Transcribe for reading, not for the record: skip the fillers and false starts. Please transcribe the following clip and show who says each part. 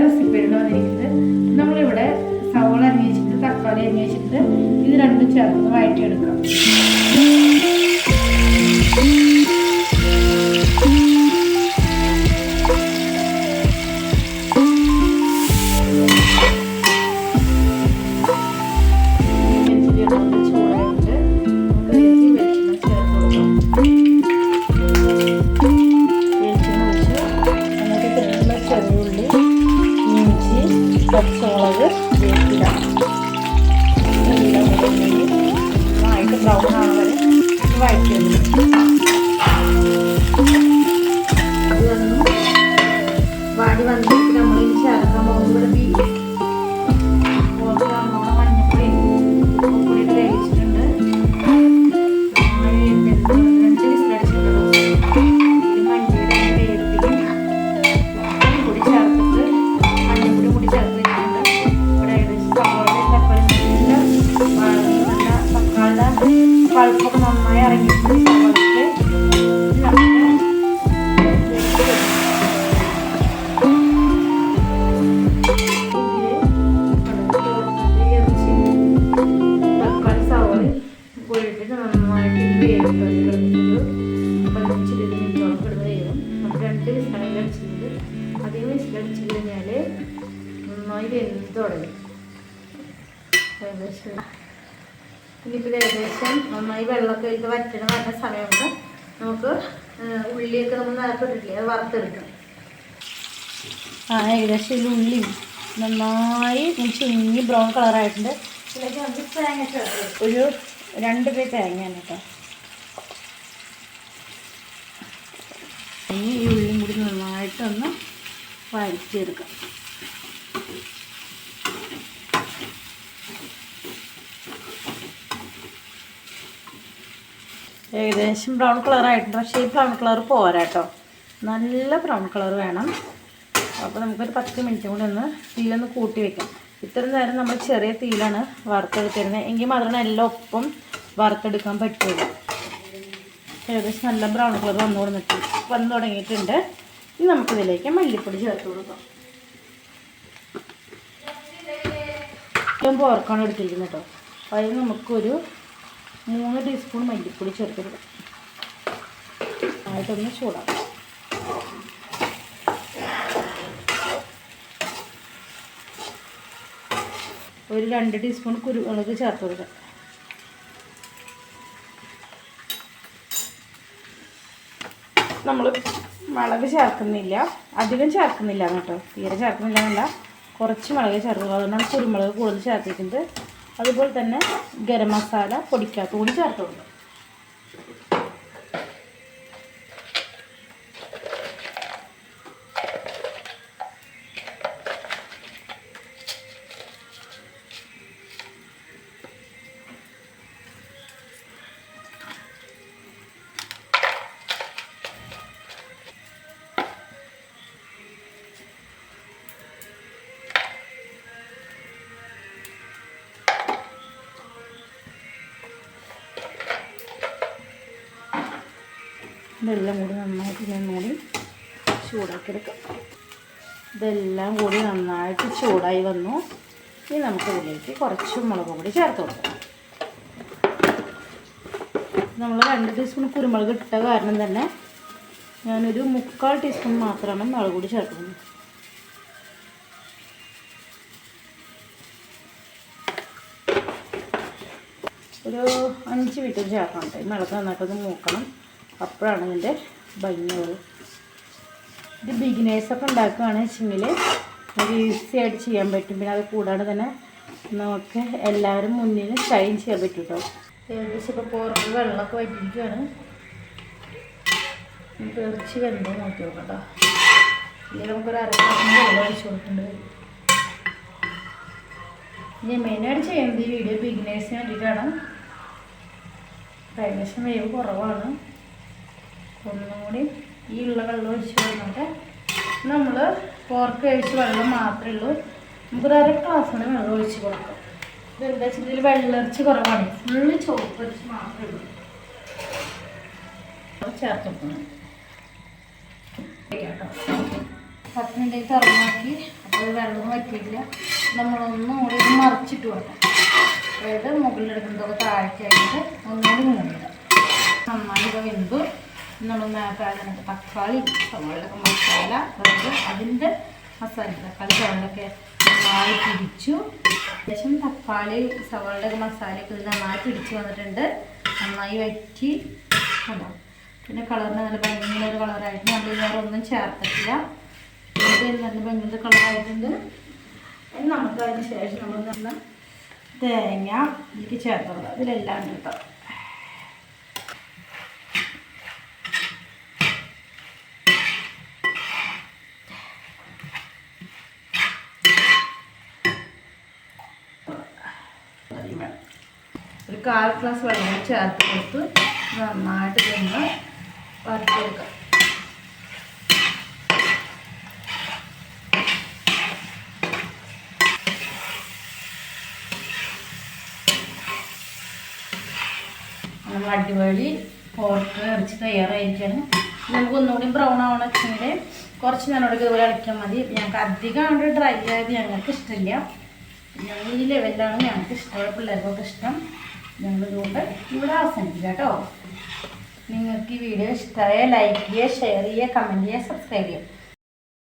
Speaker 1: റെസിപ്പിയാണ് വന്നിരിക്കുന്നത്. നമ്മളിവിടെ സവോള അരിഞ്ഞ് വെച്ചിട്ട് തക്കാളി അരിഞ്ഞ് വെച്ചിട്ട് ഇത് രണ്ടും ചേർത്ത് വഴറ്റിയെടുക്കാം. പച്ചമുളക് വേപ്പിടാം. നന്നായിട്ട് ബ്രൗൺ ആവണ വരെ വഴറ്റിയെടുക്കും. ഇതൊന്നും വാടി വന്നിട്ട് നമ്മളിനി ചേർക്കാൻ പോകുമ്പോൾ നമ്മുടെ മഞ്ഞപ്പൊടി ഉപ്പുപൊടിയിട്ട് വേവിച്ചിട്ടുണ്ട്. രണ്ട് വിസിലടിച്ചിട്ടുണ്ട്. മഞ്ഞയുടെ വേപ്പിലും പൊടി ചേർത്തിട്ട് മഞ്ഞപ്പൊടി കൂടി ചേർത്ത് പഴുപ്പൊക്കെ നന്നായി ഇറങ്ങിയിട്ട് തക്കാളി സവോള പൊഴിട്ടിട്ട് നന്നായിട്ട് വേവിട്ടൊരു 15-20 മിനിറ്റോളം കിടന്ന് വേവും. നമുക്ക് 2 വിസിലാണ് അടിച്ചിട്ടുണ്ട്. അതേ വിസിലടിച്ച് കഴിഞ്ഞാൽ നന്നായി വെന്ത് തുടങ്ങി. ഇനിയിപ്പോൾ ഏകദേശം നന്നായി വെള്ളമൊക്കെ ഇത് വറ്റണം പറഞ്ഞ സമയമുണ്ട്. നമുക്ക് ഉള്ളിയൊക്കെ നമ്മൾ നിലത്തിട്ടില്ലേ അത് വറുത്തെടുക്കണം. ഏകദേശം ഇതിൽ ഉള്ളി നന്നായി ചുങ്ങി ബ്രൗൺ കളറായിട്ടുണ്ട്. ഇതിലേക്ക് നമുക്ക് തേങ്ങ ചേർത്ത് ഒരു 2 പേ തേങ്ങയാണ് കേട്ടോ. ഇനി ഈ ഉള്ളിയും കൂടി നന്നായിട്ടൊന്ന് വഴറ്റിയെടുക്കാം. ഏകദേശം ബ്രൗൺ കളറായിട്ടുണ്ട്. പക്ഷേ ഈ ബ്രൗൺ കളർ പോരാ കേട്ടോ, നല്ല ബ്രൗൺ കളർ വേണം. അപ്പോൾ നമുക്കൊരു 10 മിനിറ്റ് കൂടി ഒന്ന് തീയിലൊന്ന് കൂട്ടി വെക്കാം. ഇത്രയും നേരം നമ്മൾ ചെറിയ തീയിലാണ് വറുത്തെടുത്തിരുന്നത്. എങ്കിൽ മാത്രമേ എല്ലാം ഒപ്പം വറുത്തെടുക്കാൻ പറ്റുള്ളൂ. ഏകദേശം നല്ല ബ്രൗൺ കളർ വന്നു തുടങ്ങിയിട്ടുണ്ട്. ഇനി നമുക്കിതിലേക്ക് മല്ലിപ്പൊടി ചേർത്ത് കൊടുക്കാം. പോർക്കാണ് എടുത്തിരിക്കുന്നത് കേട്ടോ. അതിന് നമുക്കൊരു 3 ടീസ്പൂൺ മല്ലിപ്പൊടി ചേർത്തിടും. ആയിട്ടൊന്ന് ചൂടാക്കാം. ഒരു 2 ടീസ്പൂൺ കുരുമുളക് ചേർത്ത് കൊടുക്കാം. നമ്മൾ മുളക് ചേർക്കുന്നില്ല, അധികം ചേർക്കുന്നില്ല കേട്ടോ, തീരെ ചേർക്കുന്നില്ല എന്നല്ല, കുറച്ച് മുളക് ചേർക്കുക. അതുകൊണ്ടാണ് കുരുമുളക് കൂടുതൽ ചേർത്തിട്ടുണ്ട്. അതുപോലെ തന്നെ ഗരം മസാല പൊടിക്കാത്ത കൂടി ചേർത്ത് കൊടുക്കും. ഇതെല്ലാം കൂടി നന്നായിട്ട് കൂടി ചൂടാക്കിയെടുക്കാം. ഇതെല്ലാം കൂടി നന്നായിട്ട് ചൂടായി വന്നു. ഇനി നമുക്കിതിലേക്ക് കുറച്ച് മുളക് പൊടി ചേർത്ത് കൊടുക്കാം. നമ്മൾ 2 ടീസ്പൂൺ കുരുമുളക് ഇട്ട കാരണം തന്നെ ഞാനൊരു 3/4 ടീസ്പൂൺ മാത്രമാണ് മുളക് പൊടി ചേർക്കുന്നത്. ഒരു 5 മിനിറ്റ് ചേർക്കണം കേട്ടോ. മുളക് നന്നായിട്ടൊന്ന് മൂക്കണം, അപ്പോഴാണ് ഇതിൻ്റെ ഭംഗിയുള്ളത്. ഇത് ബിഗിനേഴ്സൊക്കെ ഉണ്ടാക്കുകയാണെന്ന് വെച്ചെങ്കിൽ നമുക്ക് ഈസി ആയിട്ട് ചെയ്യാൻ പറ്റും. പിന്നെ അത് കൂടാതെ തന്നെ നമുക്ക് എല്ലാവരും മുന്നിൽ ഷൈൻ ചെയ്യാൻ പറ്റും കേട്ടോ. ഏകദേശം ഇപ്പോൾ പോർക്ക് വെള്ളമൊക്കെ വറ്റിയിരിക്കുകയാണ്. നമുക്ക് ഇറച്ചി വെന്തോ നോക്കി നോക്കാം കേട്ടോ. ഇല്ലെങ്കിൽ നമുക്കൊരു 1/2 ഗ്ലാസ് വെള്ളം ഒഴിച്ച് കൊടുക്കേണ്ടത്. ഞാൻ മെയിനായിട്ട് ചെയ്യുന്നത് ഈ വീഡിയോ ബിഗിനേഴ്സിന് വേണ്ടിയിട്ടാണ്. ഏകദേശം വേവ് കുറവാണ്. ഒന്നും കൂടി ഈ ഉള്ള വെള്ളം ഒഴിച്ച് കൊടുത്തിട്ട് നമ്മൾ പോർക്ക് കഴിച്ച് വെള്ളം മാത്രമേ ഉള്ളൂ. നമുക്കൊരു 1/2 ഗ്ലാസ് കൂടി വെള്ളം ഒഴിച്ച് കൊടുക്കാം. ഇതെന്താ വെച്ചാൽ ഇതിൽ വെള്ളരിച്ച് കുറവാണ്, ഫുള്ള് ചുവപ്പരിച്ച് മാത്രമേ ഉള്ളൂ. ചേർത്ത് കൊടുക്കണം കേട്ടോ. 10 മിനിറ്റ് തുറന്നാക്കി. അപ്പോൾ അത് വെള്ളം വറ്റിയിട്ടില്ല. നമ്മളൊന്നും കൂടി മറിച്ചിട്ട് കൊടുക്കാം. അതായത് മുകളിലെടുക്കുന്നതൊക്കെ താഴേക്കായിട്ട് ഒന്നുകൂടി മൂടിയിടാം. നന്നായി ഇപ്പോൾ വെന്തു. നമ്മൾ നേരത്തെ തക്കാളി സവാളയൊക്കെ മസാല അതായത് അതിൻ്റെ മസാല തക്കാളി സവാളയൊക്കെ നന്നായി പിടിച്ചു. ശേഷം തക്കാളി സവാളയുടെ മസാലയൊക്കെ ഇത് നന്നായി പിടിച്ച് വന്നിട്ടുണ്ട്. നന്നായി വറ്റി കണ്ടോ. പിന്നെ കളറിന് നല്ല ഭംഗിയുള്ളൊരു കളറായിട്ട് നമ്മൾ വേറെ ഒന്നും ചേർത്തിട്ടില്ല. ഇത് നല്ല ഭംഗിയുടെ കളറായിട്ടുണ്ട്. നമുക്ക് അതിന് ശേഷം നമ്മൾ നല്ല തേങ്ങ ഇതിലേക്ക് ചേർത്തുള്ളത് അതിലെല്ലാം കേട്ടോ. ഒരു 1/4 ഗ്ലാസ് വെള്ളം ചേർത്ത് കൊടുത്ത് നന്നായിട്ട് നിന്ന് വറുത്തെടുക്കാം. നമ്മൾ അടിപൊളി പോർക്ക് ഇറച്ചി തയ്യാറായിരിക്കുകയാണ്. നമുക്ക് ഒന്നുകൂടി ബ്രൗൺ ആവണം വെച്ചെങ്കിൽ കുറച്ച് നേരോടെ ഇതുപോലെ അടിക്കാൻ മതി. ഞങ്ങൾക്ക് അധികം അവിടെ ഡ്രൈ ആയത് ഞങ്ങൾക്ക് ഇഷ്ടമില്ല. ഞങ്ങൾ ഈ ലെവലിലാണ് ഞങ്ങൾക്ക് ഇഷ്ടമുള്ള പിള്ളേർക്കൊക്കെ ഇഷ്ടം. ഞങ്ങളിതുകൊണ്ട് ഇവിടെ അവസാനിപ്പിക്കാം കേട്ടോ. നിങ്ങൾക്ക് ഈ വീഡിയോ ഇഷ്ടമായ ലൈക്ക് ചെയ്യുക, ഷെയർ ചെയ്യുക, കമൻറ്റ് ചെയ്യുക, സബ്സ്ക്രൈബ് ചെയ്യുക.